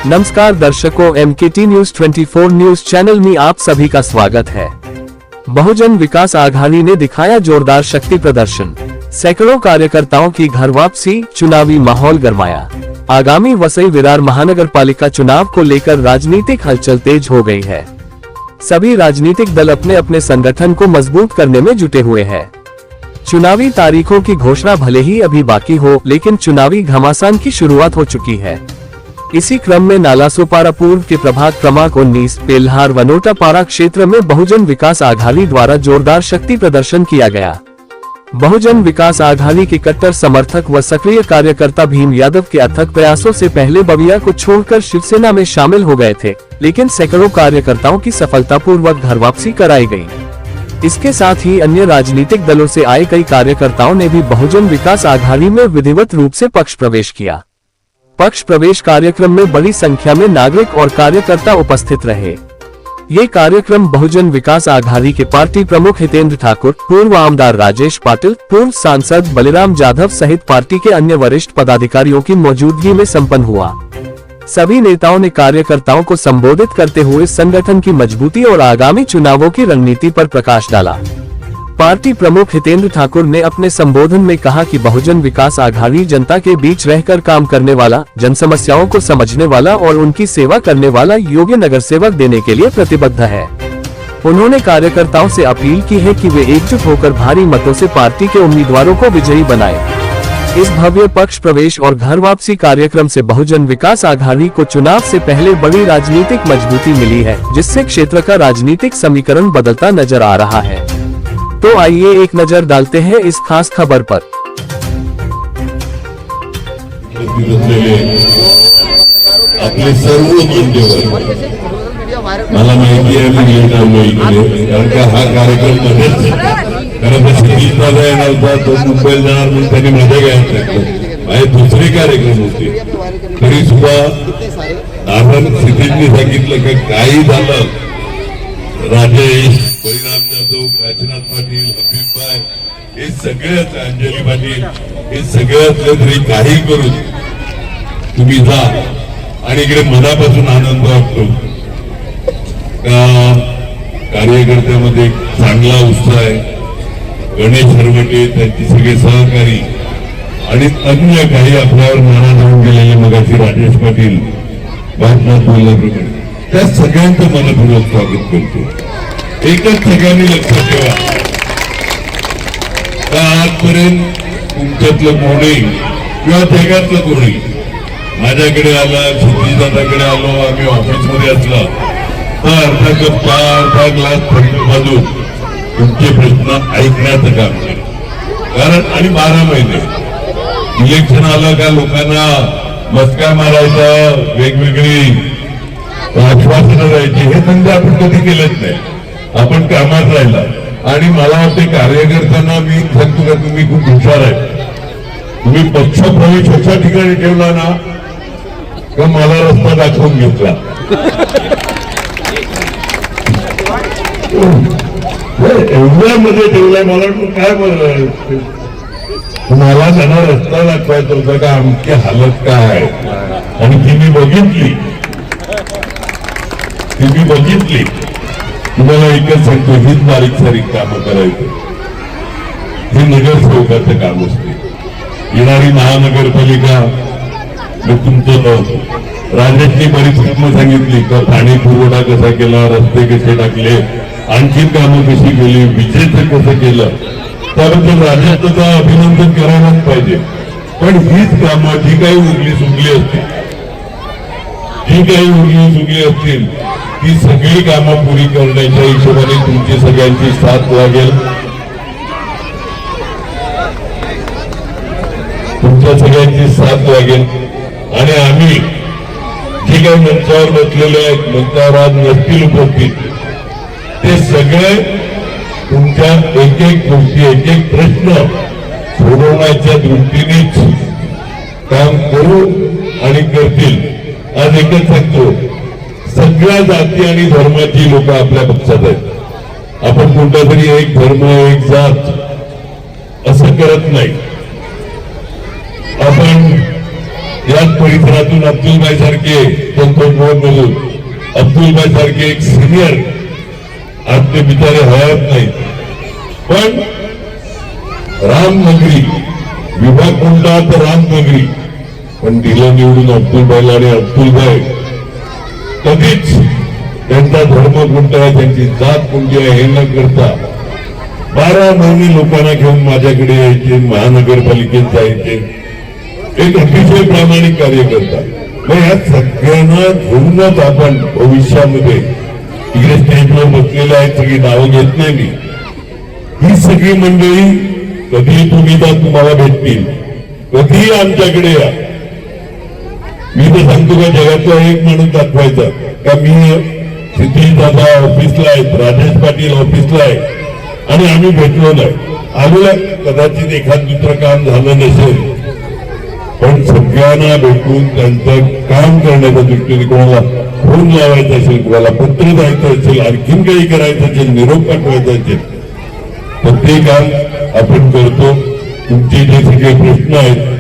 नमस्कार दर्शकों, MKT news 24 news channel में आप सभी का स्वागत है। बहुजन विकास आघाड़ी ने दिखाया जोरदार शक्ति प्रदर्शन। सैकड़ों कार्यकर्ताओं की घर वापसी, चुनावी माहौल गरमाया। आगामी वसई विरार महानगर पालिका चुनाव को लेकर राजनीतिक हलचल तेज हो गई है। सभी राजनीतिक दल अपने अपने संगठन को मजबूत करने में जुटे हुए हैं। चुनावी तारीखों की घोषणा भले ही अभी बाकी हो, लेकिन चुनावी घमासान की शुरुआत हो चुकी है। इसी क्रम में नालासोपारा पूर्व के प्रभाग क्रमांक 19 पेल्हार वनोटापाड़ा क्षेत्र में बहुजन विकास आघाड़ी द्वारा जोरदार शक्ति प्रदर्शन किया गया। बहुजन विकास आघाड़ी के कट्टर समर्थक व सक्रिय कार्यकर्ता भीम यादव के अथक प्रयासों से पहले बविया को छोड़कर शिवसेना में शामिल हो गए थे, लेकिन सैकड़ों कार्यकर्ताओं की सफलतापूर्वक घर वापसी कराई गई। इसके साथ ही अन्य राजनीतिक दलों से आए कई कार्यकर्ताओं ने भी बहुजन विकास आघाड़ी में विधिवत रूप से पक्ष प्रवेश किया। पक्ष प्रवेश कार्यक्रम में बड़ी संख्या में नागरिक और कार्यकर्ता उपस्थित रहे। ये कार्यक्रम बहुजन विकास आघाड़ी के पार्टी प्रमुख हितेंद्र ठाकुर, पूर्व आमदार राजेश पाटिल, पूर्व सांसद बलिराम जाधव सहित पार्टी के अन्य वरिष्ठ पदाधिकारियों की मौजूदगी में संपन्न हुआ। सभी नेताओं ने कार्यकर्ताओं को संबोधित करते हुए संगठन की मजबूती और आगामी चुनावों की रणनीति पर प्रकाश डाला। पार्टी प्रमुख हितेंद्र ठाकुर ने अपने संबोधन में कहा कि बहुजन विकास आघाड़ी जनता के बीच रहकर काम करने वाला, जन समस्याओं को समझने वाला और उनकी सेवा करने वाला योग्य नगर सेवक देने के लिए प्रतिबद्ध है। उन्होंने कार्यकर्ताओं से अपील की है कि वे एकजुट होकर भारी मतों से पार्टी के उम्मीदवारों को विजयी बनाएं। इस भव्य पक्ष प्रवेश और घर वापसी कार्यक्रम से बहुजन विकास आघाड़ी को चुनाव से पहले बड़ी राजनीतिक मजबूती मिली है, जिससे क्षेत्र का राजनीतिक समीकरण बदलता नजर आ रहा है। तो आइए एक नजर डालते हैं इस खास खबर पर। आपले सर्व मान्यवर, मला माहिती आहे मी लेट आलो इकडे, कारण का हा कार्यक्रम मध्येच कारण सतीश दादा येणार होता, तो मुंबईला जाणार म्हणून त्यांनी मध्ये घ्यायचं माझे दुसरे कार्यक्रम होते, तरी सुद्धा आपण सतीशने सांगितलं की काही झालं, राजेश, बलिराम जाधव, काशीनाथ पाटील, हबीब भाई, हे सगळेच, अंजली पाटील, हे सगळ्यातले तरी काही करून तुम्ही जा। आणि इकडे मनापासून आनंद वाटतो का कार्यकर्त्यामध्ये चांगला उत्साह आहे। गणेश हरवटे, त्यांची सगळे सहकारी आणि अन्य काही आपल्यावर नाराज होऊन गेलेले मगाशी राजेश पाटील भाजपात बोलल्याप्रमाणे त्या सगळ्यांचं मनपूर्वक स्वागत करतो। एकच सगळ्यांनी लक्षात ठेवा का आजपर्यंत तुमच्यातलं कोणी किंवा जगातलं कोणी माझ्याकडे आला, सतीशदादाकडे आलो, आम्ही ऑफिसमध्ये असला तर अर्धा कप चहा, अर्धा ग्लास थंड बाजून तुमचे प्रश्न ऐकण्याचं काम केलं। कारण आणि 12 महिने इलेक्शन आलं का लोकांना मस्का मारायचा, वेगवेगळी आश्वासनं द्यायची, हे धंदे आपण कधी केलेच नाही। आपण कामात राहिला आणि मला वाटते कार्यकर्त्यांना मी सांगतो का तुम्ही खूप हुशार आहे। तुम्ही पक्ष प्रवेश अशा ठिकाणी ठेवला ना का मला रस्ता दाखवून घेतला। एवढ्यामध्ये ठेवलाय, मला वाटतं काय बोललाय तुम्हाला, त्यांना रस्ता दाखवायचा होता का आमची हालत काय आणि ती मी बघितली। तुम्हाला एकच सांगतो, हीच बारीक सारीक कामं करायचं, हे नगरसेवकाचं काम असते। येणारी महानगरपालिका तुमचं राजेशनी बरीच कामं सांगितली का, पाणी पुरवठा कसा केला, रस्ते कसे टाकले, आणखी कामं कशी केली, विजेचं कसं केलं, त्याबद्दल राजेशचं अभिनंदन करायलाच पाहिजे। पण हीच कामं जी काही उरली सुगली असतील ती सगळी कामं पुरी करण्याच्या हिशोबाने तुमची सगळ्यांची साथ लागेल। तुमच्या सगळ्यांची साथ लागेल आणि आम्ही जे काही मंचावर बसलेले आहेत, मंचावर आज नसतील उपस्थित, ते सगळे तुमच्या एक एक गोष्टी, एक एक प्रश्न सोडवण्याच्या दृष्टीनेच काम करू आणि करतील। आज एकच सांगतो, सगळ्या जाती आणि धर्माची लोक आपल्या पक्षात आहेत। आपण कोणता तरी एक धर्म, एक जात असं करत नाही। आपण याच परिसरातून अब्दुलभाई सारखे मधून अब्दुलभाई सारखे एक सिनियर आज ते बिचारे हयात नाही, पण रामनगरी विभाग कोणता तर रामनगरी, पण दिलं निवडून अब्दुलभाईला. आणि अब्दुलभाई कधीच त्यांचा धर्म कोणता आहे, त्यांची जात कोणती आहे हे न करता 12 महिने लोकांना घेऊन माझ्याकडे यायचे, महानगरपालिकेत जायचे, एक अतिशय प्रामाणिक कार्य करतात. मग या सगळ्यांना घेऊनच आपण भविष्यामध्ये इकडे स्टेजवर बसलेले आहेत, सगळी नावं घेत नाही मी, ही सगळी मंडळी कधी तुम्ही तुम्हाला भेटतील, कधीही आमच्याकडे या. मी तर सांगतो का जगातला एक माणूस दाखवायचा का मी सिद्धी दादा ऑफिसला आहेत, राजेश पाटील ऑफिसला आहे आणि आम्ही भेटलो नाही. आम्हाला कदाचित एखाद दुसरं काम झालं नसेल, पण सगळ्यांना भेटून त्यांचं काम करण्याच्या दृष्टीने कोणाला फोन लावायचा असेल, कोणाला पत्र द्यायचं असेल, आणखीन काही करायचं असेल, निरोप पाठवायचा असेल, तर ते काम आपण करतो. तुमचे जे सगळे प्रश्न आहेत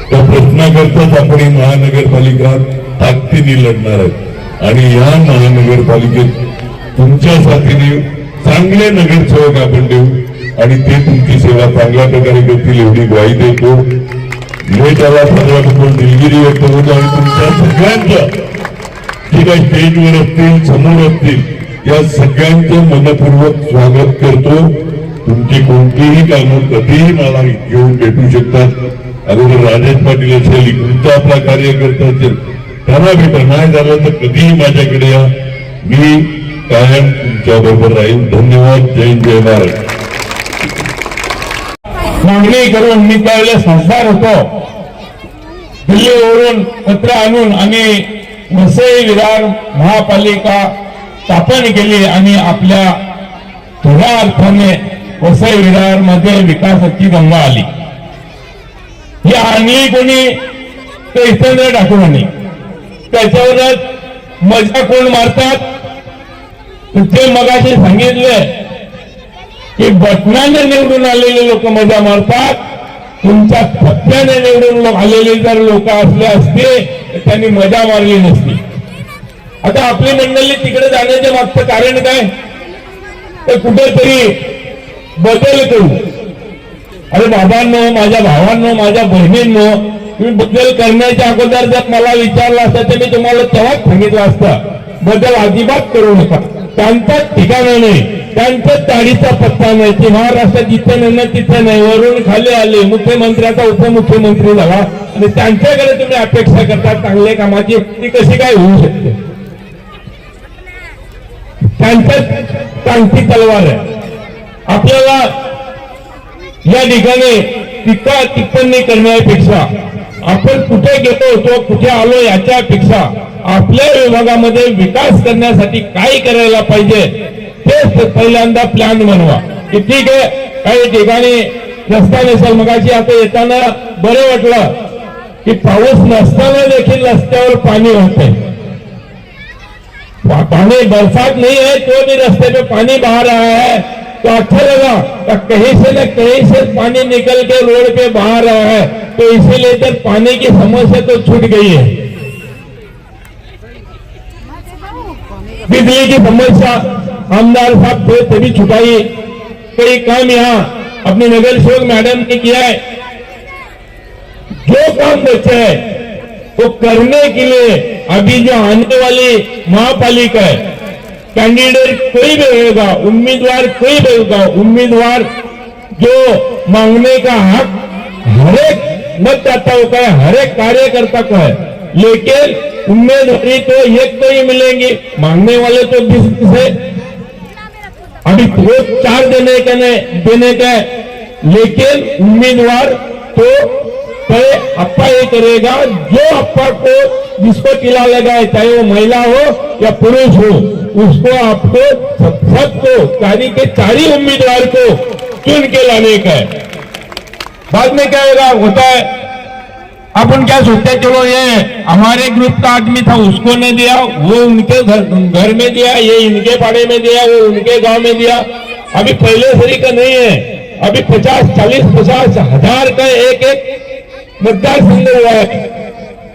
त्या प्रश्नाकरताच आपण ही महानगरपालिका ताकदीने लढणार आहे. आणि या महानगरपालिकेत तुमच्या साथीने चांगले नगरसेवक आपण देऊ आणि ते तुमची सेवा चांगल्या प्रकारे करतील एवढी ग्वाही देतो. मी त्याला सर्वांकडून दिलगिरी व्यक्त होतो आणि तुमच्या सगळ्यांच्या जे काही स्टेजवर असतील, समोर असतील, या सगळ्यांचं मनपूर्वक स्वागत करतो. तुमची कोणतीही कामं कधीही मला घेऊन भेटू शकतात. अगोदर राजेश पाटील असेल, तुमचा आपला कार्यकर्ता असेल, त्यांना भेटा, नाही झालं तर कधीही माझ्याकडे या, मी कायम तुमच्या बरोबर राहील. धन्यवाद. जय हिंद, जय महाराष्ट्र. मागणी करून मी त्यावेळेस खासदार होतो. दिल्लीवरून पत्र आणून आणि वसई विरार महापालिका स्थापन केली आणि आपल्या थोड्या अर्थाने वसई विरार मध्ये विकासाची गंगा आली. ही आणली कोणी ते इथेंद्र ठाकूर यांनी. त्याच्यावरच मजा कोण मारतात ते मगाशी सांगितले की बटनाने निवडून आलेले लोक मजा मारतात. तुमच्या सत्याने निवडून आलेले जर लोक असले असते तर त्यांनी मजा मारली नसती. आता आपली मंडळी तिकडे जाण्याचे मागचं कारण काय, तर कुठेतरी बदल करू. अरे बाबांनो, माझ्या भावांनो, माझ्या बहिणींनो, तुम्ही बदल करण्याच्या अगोदर जर मला विचारलं असतं तर मी तुम्हाला तेव्हाच सांगितलं असतं बदल अजिबात करू नका. त्यांचाच ठिकाणं नाही, त्यांचाच दाढीचा पत्ता नाही, की महाराष्ट्रात जिथे नाही ना तिथे नाही, वरून खाली आले, मुख्यमंत्र्याचा उपमुख्यमंत्री झाला आणि त्यांच्याकडे तुम्ही अपेक्षा करता चांगल्या कामाची, ती कशी काय होऊ शकते. त्यांच्याच टांगती तलवार आहे. आपल्याला या ठिकाणी टीका टिप्पणी करण्यापेक्षा आपण कुठे गेलो होतो, कुठे आलो याच्यापेक्षा आपल्या विभागामध्ये विकास करण्यासाठी काय करायला पाहिजे तेच पहिल्यांदा प्लॅन बनवा. की ठीक आहे, काही ठिकाणी रस्ता नसेल, मगाशी आता येताना बरं वाटलं की पाऊस नसताना देखील रस्त्यावर पाणी होते. पानी बरसात नहीं है तो भी रास्ते पे पानी बहा रहा है तो अच्छा लगा, तो कहीं से न कहीं से पानी निकल के रोड पे बहा रहा है, तो इसीलिए तो पानी की समस्या तो छूट गई है. बिजली की समस्या आमदार साहब थे तभी छुटाई. कई काम यहाँ अपनी नगर सेवक मैडम ने किया है. जो काम बचे है वो करने के लिए अभी जो आने वाली महापालिका है, कैंडिडेट कोई भी होगा, उम्मीदवार कोई भी होगा, उम्मीदवार जो मांगने का हक हर एक मतदाताओं का है, हर एक कार्यकर्ता को है. लेकिन उम्मीदवारी तो एक तो ही मिलेंगी, मांगने वाले तो 20 है. अभी वोट 4 देने का है, लेकिन उम्मीदवार तो अप्पा ये करेगा जो अप्पा को जिसको टिला लगाए, चाहे वो महिला हो या पुरुष हो, उसको आपको सबको चारी के चारी उम्मीदवार को चुन के लाने का है. बाद में क्या होता है अपन क्या सोचते, चलो ये हमारे ग्रुप का आदमी था उसको नहीं दिया, वो उनके घर में दिया, ये इनके पाड़े में दिया, वो उनके गांव में दिया. अभी पहले तरीका नहीं है. अभी 50, 40, 50 हजार का एक मतदारसंघ हुआ है,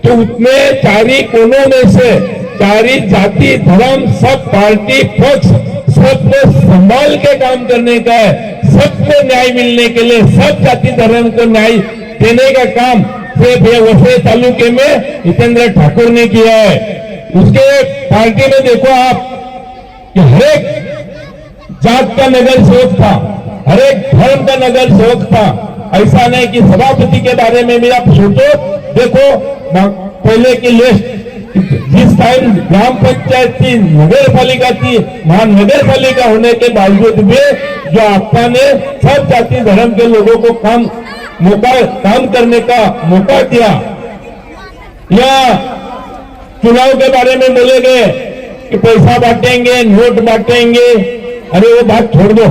तो उसमें चारी कोनों में से चारी जाति धर्म सब पार्टी पक्ष सबको संभाल के काम करने का है। सबको न्याय मिलने के लिए सब जाति धर्म को न्याय देने का काम सिर्फ ये वसई तालुके में हितेंद्र ठाकुर ने किया है। उसके पार्टी में देखो आप कि हर एक जात का नगर सेवक था, हर एक धर्म का नगर सेवक था। ऐसा नहीं कि सभापति के बारे में भी आप सोचो, देखो पहले की लिस्ट जिस टाइम ग्राम पंचायत थी, नगर पालिका थी, महानगर पालिका होने के बावजूद भी जो आपका ने सब जाति धर्म के लोगों को काम करने का मौका दिया। या चुनाव के बारे में बोले गए कि पैसा बांटेंगे, नोट बांटेंगे, अरे वो बात छोड़ दो।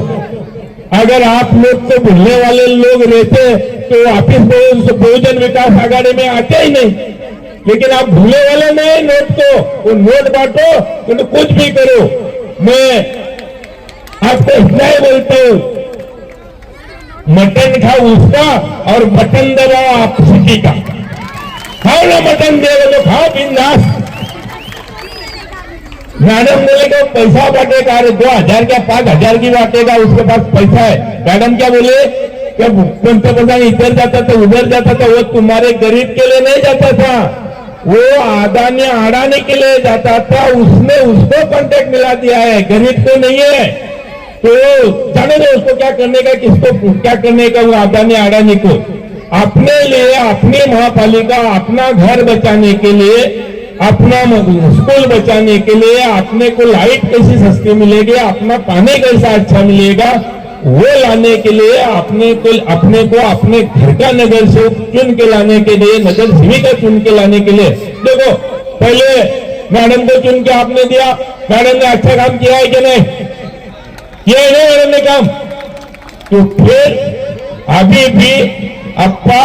अगर आप लोग तो भूलने वाले लोग रहते तो वापिस बहुजन विकास आघाड़ी में आते ही नहीं, लेकिन आप भूलने वाले नहीं नोट को, वो नोट बांटो तो कुछ भी करो। मैं आपको इतना ही बोलता हूं, मटन खाओ उसका और बटन दबाओ आप सिटी का। खाओ ना मटन दे तो खाओ बिंदास। मैडम बोले कि पैसा बांटेगा, अरे 2000 क्या 5000 की बांटेगा, उसके पास पैसा है। मैडम क्या बोले, जब पंतप्रधान इधर जाता था उधर जाता था, वो तुम्हारे गरीब के लिए नहीं जाता था, वो अदानी अडानी के लिए जाता था। उसने उसको कॉन्टेक्ट मिला दिया है, गरीब को नहीं है। तो जाने दो उसको क्या करने का, किसको क्या करने का, वो अदानी अडानी को अपने लिए, अपनी महापालिका, अपना घर बचाने के लिए, अपना स्कूल बचाने के लिए, अपने को लाइट कैसी सस्ती मिलेगी, अपना पानी कैसा अच्छा मिलेगा, वो लाने के लिए अपने को अपने घर का नगर से चुन के लाने के लिए, नगर सेविका चुन के लाने के लिए। देखो पहले मैडम को चुन के आपने दिया, मैडम ने अच्छा काम किया है कि नहीं, किया है नहीं मैडम ने काम, तो फिर अभी भी आपका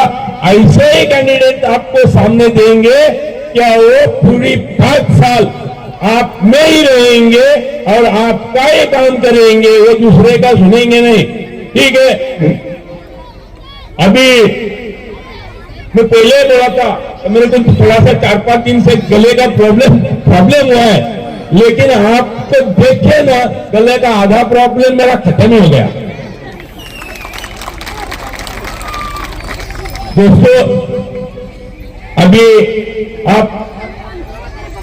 ऐसे ही कैंडिडेट आपको सामने देंगे, क्या वो पूरी 5 साल आप में ही रहेंगे और आपका ही काम करेंगे, वो दूसरे का सुनेंगे नहीं। ठीक है, अभी मैं पहले बोला था, मेरे को थोड़ा सा 4-5 दिन से गले का प्रॉब्लम हुआ है, लेकिन आप तो देखिए ना, गले का आधा प्रॉब्लम मेरा खत्म ही हो गया। दोस्तों अभी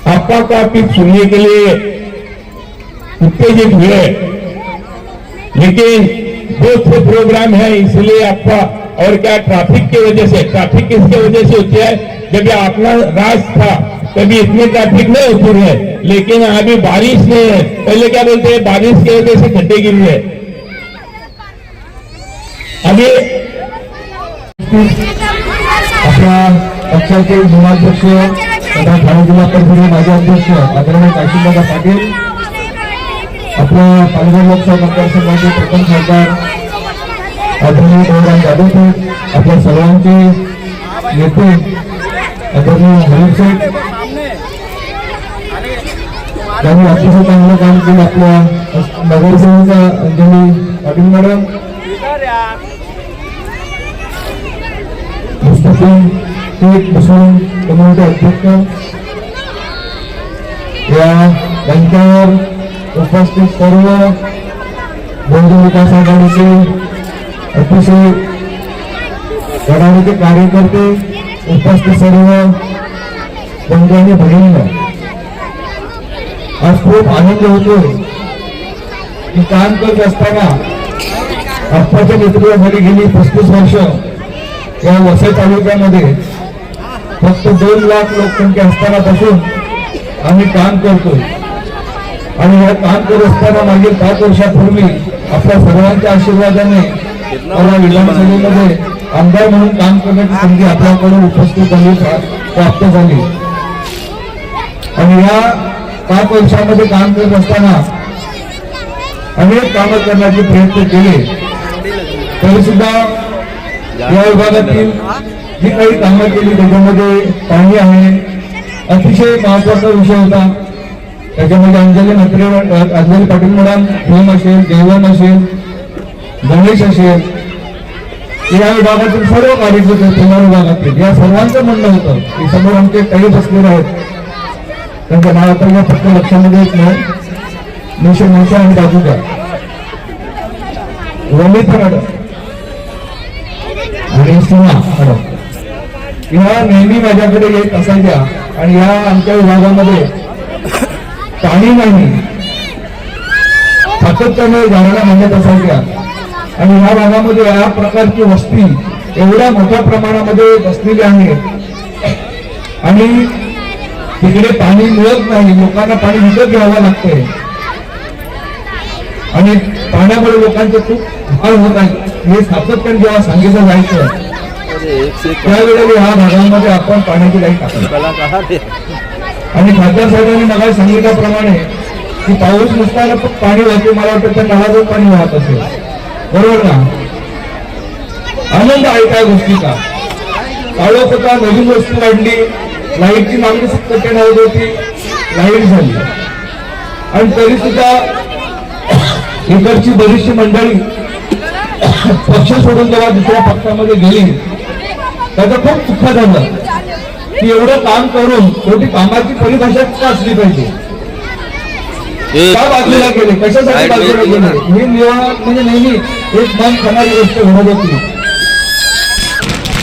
आपका टॉपिक सुनने के लिए उत्तेजित हुए, लेकिन बहुत से प्रोग्राम है इसलिए आपका, और क्या ट्रैफिक की वजह से, ट्रैफिक किसके वजह से होती है, जब ये अपना राज था तभी इतनी ट्रैफिक नहीं होती है, लेकिन अभी बारिश नहीं है। पहले क्या बोलते हैं, बारिश की वजह से खड्डे गिर रहे। अभी आपल्या पक्षाचे जिल्हाध्यक्ष तथा ठाणे जिल्हा परिषदेचे माजी अध्यक्ष आदरणीय काशीदादा पाटील, आपल्या पालघर लोकसभा मतदारसंघाचे प्रथम खासदार आदरणीय गौराम जाधव, आपल्या सर्वांचे नेते आदरणीय हरीश शेठ, त्यांनी अतिशय चांगलं काम केलं। आपल्या नगरसेविका Anjali Patil madam, Muslim community अध्यक्ष, या मंचावर उपस्थित सर्व बहुजन विकास आघाडीचे अतिशय गडावरीचे कार्यकर्ते, उपस्थित सर्व बंधू आणि भगिनींना आज खूप आनंद होतो की काम करत असताना आप्पाच्या नेतृत्वाखाली गेली 35 वर्ष या वसई तालुक्यामध्ये फक्त 2 लाख लोकसंख्या असतानापासून आम्ही काम करतोय, आणि हे काम करत असताना मागील 5 वर्षापूर्वी आपल्या सर्वांच्या आशीर्वादाने मला विधानसभेमध्ये आमदार म्हणून काम करण्याची संधी आपल्याकडून उपस्थित झाली, प्राप्त झाली। आणि या 5 वर्षामध्ये काम करत असताना अनेक कामं करण्याचे प्रयत्न केले, तरी सुद्धा या विभागातील जी काही कामं केली त्याच्यामध्ये पाणी आहे अतिशय महत्वाचा विषय होता। त्याच्यामध्ये अंजली पाटील मॅडम, भीम असेल, जयवंत असेल, गणेश असेल, की या विभागातील सर्व कार्यकर्ते पुणे विभागातील या सर्वांचं म्हणणं होतं की समोर आमचे काही बसलेले आहेत, त्यांचं नाव आता फक्त लक्षामध्ये येत नाही, मोशा आणि बाजूचा रमेश मॅडम आणि सीमा मॅडम या नेहमी माझ्याकडे येत असायच्या आणि या आमच्या विभागामध्ये पाणी नाही सातत्याने झाडाला म्हणत असायच्या आणि या भागामध्ये या प्रकारची वस्ती एवढ्या मोठ्या प्रमाणामध्ये बसलेली आहे आणि तिकडे पाणी मिळत नाही, लोकांना पाणी विकत घ्यावं लागतंय आणि पाण्यामुळे लोकांचे खूप हाल होत आहे। हे सातत्याने जेव्हा सांगितलं जायचं त्यावेळेला ह्या भागामध्ये आपण पाण्याची लाईन टाकली आणि खासदार साहेबांनी मला सांगितल्याप्रमाणे की पाऊस नसताना पण पाणी वाहते, मला वाटतं त्या नळातून पाणी वाहत असेल, बरोबर ना? आनंद आहे त्या गोष्टीचा। काळोख होता, नवीन वस्तू वाढली, लाईटची मागणी सातत्याने होत होती, लाईट झाली आणि तरी सुद्धा इकडची बरीचशी मंडळी पक्ष सोडून जेव्हा दुसऱ्या पक्षामध्ये गेली त्याचं खूप दुःख झालं की एवढं काम करून शेवटी कामाची परिभाषा का असली पाहिजे, का बाजूला गेले, कशासाठी बाजूला गेले, ही म्हणजे नेहमी एक मन खाणारी गोष्ट घडत होती।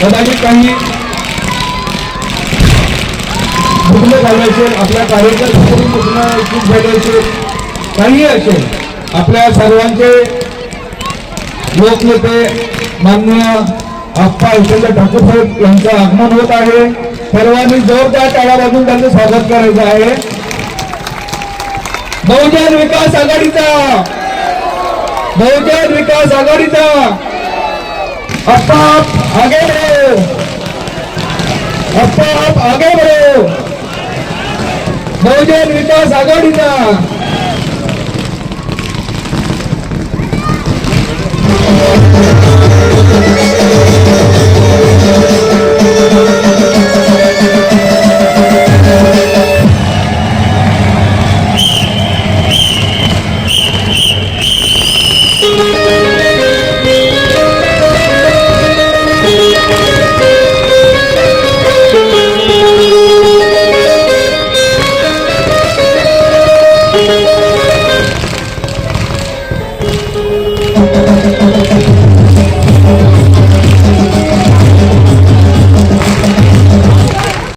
कदाचित काही दुखणं झालं असेल, आपल्या कार्यकर्त्यांकडून दुखणं चूक झाली असेल, काहीही असेल, आपल्या सर्वांचे लोकनेते माननीय आप्पा यशवंत ठाकूर साहेब यांचं आगमन होत आहे। सर्वांनी जोरदार टाळ्या वाजवून त्यांचं स्वागत करायचं आहे। बहुजन विकास आघाडीचा, बहुजन विकास आघाडीचा आप्पा आप आगे बढ़ो, आप्पा आप आगे बढ़ो, बहुजन विकास आघाडीचा।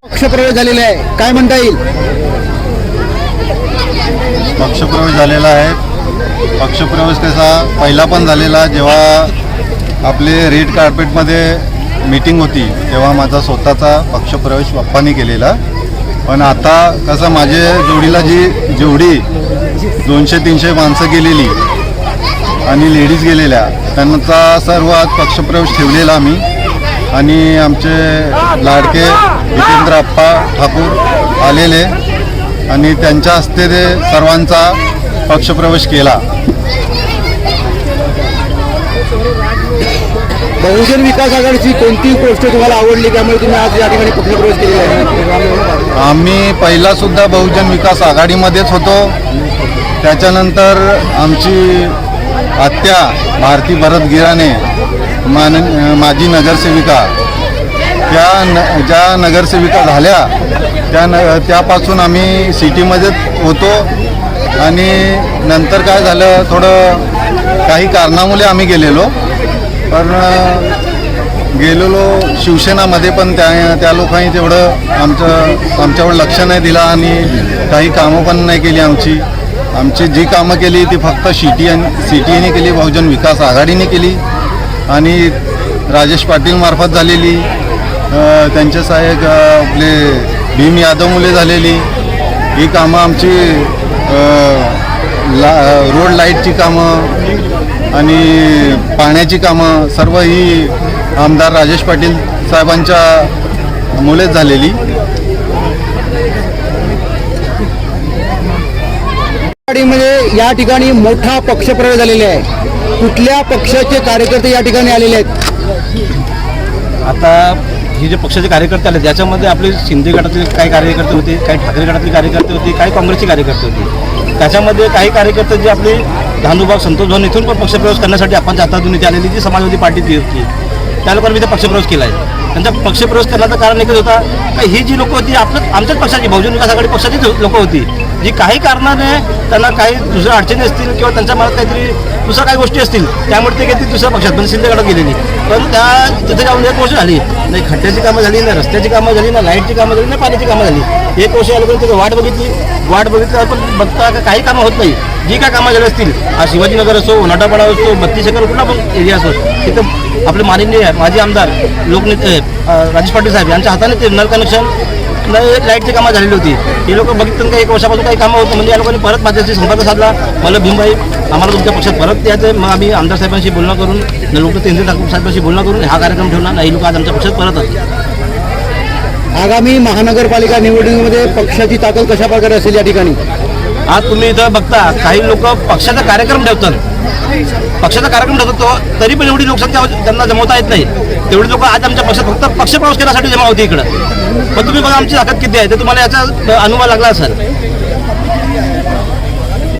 पक्षप्रवेश झालेला आहे, काय म्हणता येईल? पक्षप्रवेश झालेला आहे। पक्षप्रवेश कसा पहिला पण झालेला, जेव्हा आपले रेड कार्पेटमध्ये मीटिंग होती तेव्हा माझा स्वतःचा पक्षप्रवेश बाप्पांनी केलेला। पण आता कसं माझे जोडीला जेवढी 200-300 माणसं गेलेली आणि लेडीज गेलेल्या त्यांचा सर्व आज पक्षप्रवेश ठेवलेला आम्ही आणि आमचे लाडके जितेंद्र आप्पा ठाकूर आलेले आणि त्यांच्या हस्ते ते सर्वांचा पक्षप्रवेश केला। बहुजन विकास आघाडीची कोणती गोष्ट तुम्हाला आवडली त्यामुळे तुम्ही आज या ठिकाणी पक्षप्रवेश केलेला आहे? आम्ही पहिला सुद्धा बहुजन विकास आघाडीमध्येच होतो, त्याच्यानंतर आमची आत्या भारती भरत गिराणे माजी नगरसेविका ज्या नगरसेविका झाल्या त्यापासून आम्ही सिटीमध्येच होतो आणि नंतर काय झालं थोडं काही कारणामुळे आम्ही गेलेलो शिवसेनामध्ये पण त्या लोकांनी तेवढं आमच्यावर लक्ष नाही दिलं आणि काही कामं पण नाही केली आमची जी कामं केली ती फक्त सिटीने केली, बहुजन विकास आघाडीने केली आणि राजेश पाटील मार्फत झालेली, त्यांचे सहाय्यक आपले भीम यादव मुले झालेली ही कामं आमची रोड लाईटची कामं आणि पाण्याची कामं सर्व ही आमदार राजेश पाटील साहेबांच्या मुलेच झालेली। म्हणजे या ठिकाणी मोठा पक्षप्रवेश झालेला आहे, कुठल्या पक्षाचे कार्यकर्ते या ठिकाणी आलेले आहेत? आता हे जे पक्षाचे कार्यकर्ते आले त्याच्यामध्ये आपले शिंदे गटातले काही कार्यकर्ते होते, काही ठाकरे गटातले कार्यकर्ते होते, काही काँग्रेसचे कार्यकर्ते होते। त्याच्यामध्ये काही कार्यकर्ते जे आपले धानुबाग संतोष भवन इथून पण पक्षप्रवेश करण्यासाठी आपण हातातून इथे आलेली जी समाजवादी पार्टीची होती त्या लोकांनी इथे पक्षप्रवेश केला आहे. त्यांचा पक्षप्रवेश करण्याचं कारण एकच होता का ही जी लोक होती आमच्याच पक्षाची बहुजन विकास आघाडी पक्षाचीच लोक होती जी काही कारणाने त्यांना काही दुसऱ्या अडचणी असतील किंवा त्यांच्या मनात काहीतरी दुसऱ्या काही गोष्टी असतील त्यामुळे ते घेतली दुसऱ्या पक्षात पण शिंदे गटात गेलेली. पण त्या तिथे जाऊन 1 वर्ष झाली नाही, खड्ड्याची कामं झाली ना, रस्त्याची कामं झाली ना, लाईटची कामं झाली ना, पाण्याची कामं झाली. 1 वर्ष या लोकांनी तिथे वाट बघितली पण बघता का काही कामं होत नाही. जी काय कामं झाली असतील आज शिवाजीनगर असो, उन्हाटापाडा असो, 32 एकर कुठला पण एरिया असो तिथं आपले माननीय माजी आमदार लोकनेते राजेश पाटील साहेब यांच्या हाताने ते नल कनेक्शन लाईटची कामं झालेली होती. हे लोक बघितलं का 1 वर्षापासून काही कामं होतं म्हणजे या लोकांनी परत माझ्याशी संपर्क साधला. मला भीमबाई आम्हाला तुमच्या पक्षात परत यायचं. मग आम्ही आमदार साहेबांशी बोलणं करून लोकनेते ठाकूर साहेबांशी बोलणं करून हा कार्यक्रम ठेवला. नाही लोक आज आमच्या पक्षात परत आले. आगामी महानगरपालिका निवडणुकीमध्ये पक्षाची ताकद कशा प्रकारे असेल या ठिकाणी? आज तुम्ही इथं बघता काही लोक पक्षाचा कार्यक्रम ठेवतात तरी पण एवढी लोकसंख्या त्यांना जमवता येत नाही. तेवढी लोक आज आमच्या पक्षात फक्त पक्षप्रवेश करण्यासाठी जमा होती इकडं. पण तुम्ही बघा आमची ताकद किती आहे ते तुम्हाला याचा अनुभव लागला असेल.